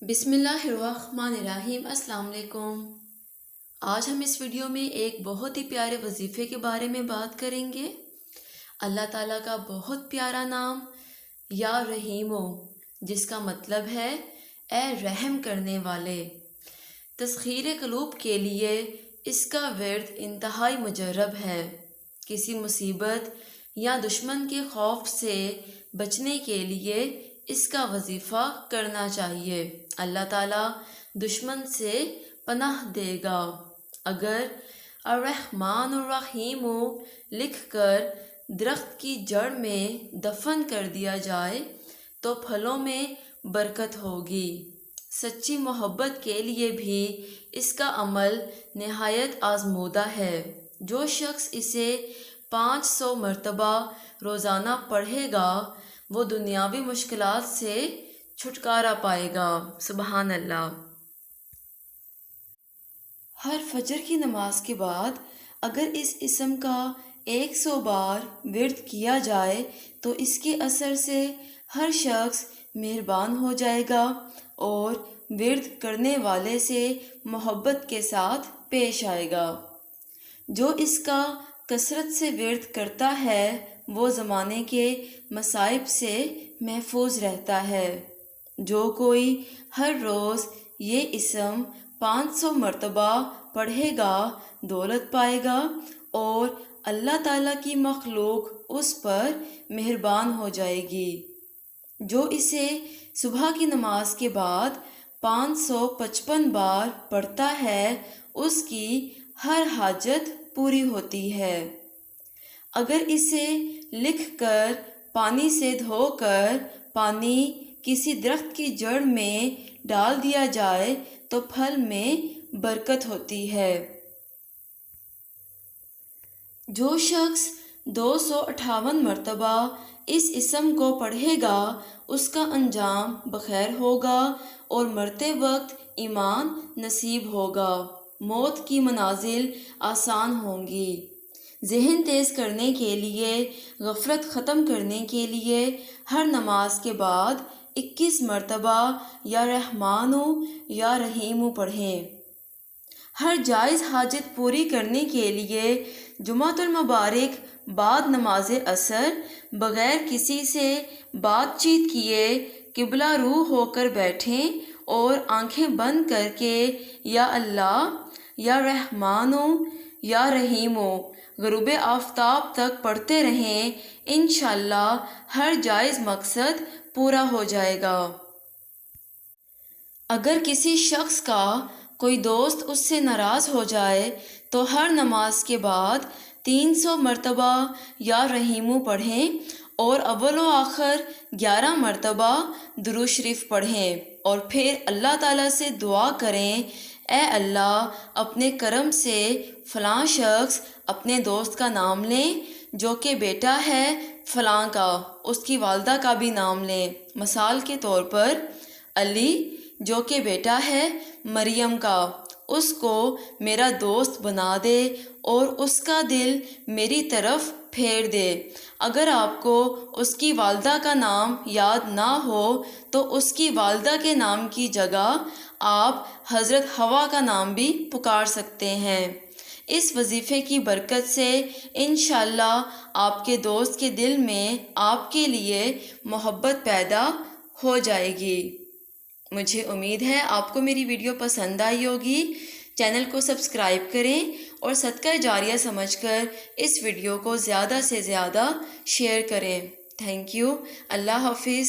بسم اللہ الرحمن الرحیم۔ السلام علیکم۔ آج ہم اس ویڈیو میں ایک بہت ہی پیارے وظیفے کے بارے میں بات کریں گے۔ اللہ تعالیٰ کا بہت پیارا نام یا رحیمو، جس کا مطلب ہے اے رحم کرنے والے۔ تسخیر قلوب کے لیے اس کا ورد انتہائی مجرب ہے۔ کسی مصیبت یا دشمن کے خوف سے بچنے کے لیے اس کا وظیفہ کرنا چاہیے۔ اللہ تعالیٰ دشمن سے پناہ دے گا۔ اگر الرحمن الرحیم لکھ کر درخت کی جڑ میں دفن کر دیا جائے تو پھلوں میں برکت ہوگی۔ سچی محبت کے لیے بھی اس کا عمل نہایت آزمودہ ہے۔ جو شخص اسے 500 مرتبہ روزانہ پڑھے گا وہ دنیاوی مشکلات سے چھٹکارا پائے گا۔ سبحان اللہ۔ ہر فجر کی نماز کے بعد اگر اس اسم کا 100 بار ورد کیا جائے تو اس کے اثر سے ہر شخص مہربان ہو جائے گا اور ورد کرنے والے سے محبت کے ساتھ پیش آئے گا۔ جو اس کا کثرت سے ورد کرتا ہے وہ زمانے کے مصائب سے محفوظ رہتا ہے۔ جو کوئی ہر روز یہ اسم 500 مرتبہ پڑھے گا دولت پائے گا اور اللہ تعالیٰ کی مخلوق اس پر مہربان ہو جائے گی۔ جو اسے صبح کی نماز کے بعد 555 بار پڑھتا ہے اس کی ہر حاجت پوری ہوتی ہے۔ اگر اسے لکھ کر پانی سے دھو کر پانی کسی درخت کی جڑ میں ڈال دیا جائے تو پھل میں برکت ہوتی ہے۔ جو شخص 258 مرتبہ اس اسم کو پڑھے گا اس کا انجام بخیر ہوگا اور مرتے وقت ایمان نصیب ہوگا۔ موت کی منازل آسان ہوں گی۔ ذہن تیز کرنے کے لیے، غفلت ختم کرنے کے لیے ہر نماز کے بعد 21 مرتبہ یا رحمانو یا رحیمو پڑھیں۔ ہر جائز حاجت پوری کرنے کے لیے جمعۃ المبارک بعد نماز عصر بغیر کسی سے بات چیت کیے قبلہ رو ہو کر بیٹھیں اور آنکھیں بند کر کے یا اللہ یا رحمانو یا رحیمو غروب آفتاب تک پڑھتے رہیں۔ انشاءاللہ ہر جائز مقصد پورا ہو جائے گا۔ اگر کسی شخص کا کوئی دوست اس سے ناراض ہو جائے تو ہر نماز کے بعد 300 مرتبہ یا رحیمو پڑھیں اور اول و آخر 11 مرتبہ درود شریف پڑھیں اور پھر اللہ تعالیٰ سے دعا کریں، اے اللہ اپنے کرم سے فلاں شخص اپنے دوست کا نام لیں جو کہ بیٹا ہے فلاں کا، اس کی والدہ کا بھی نام لیں۔ مثال کے طور پر علی جو کہ بیٹا ہے مریم کا، اس کو میرا دوست بنا دے اور اس کا دل میری طرف پھیر دے۔ اگر آپ کو اس کی والدہ کا نام یاد نہ ہو تو اس کی والدہ کے نام کی جگہ آپ حضرت حوا کا نام بھی پکار سکتے ہیں۔ اس وظیفے کی برکت سے انشاءاللہ آپ کے دوست کے دل میں آپ کے لیے محبت پیدا ہو جائے گی۔ مجھے امید ہے آپ کو میری ویڈیو پسند آئی ہوگی۔ چینل کو سبسکرائب کریں اور صدقہ جاریہ سمجھ کر اس ویڈیو کو زیادہ سے زیادہ شیئر کریں۔ Thank you. اللہ حافظ۔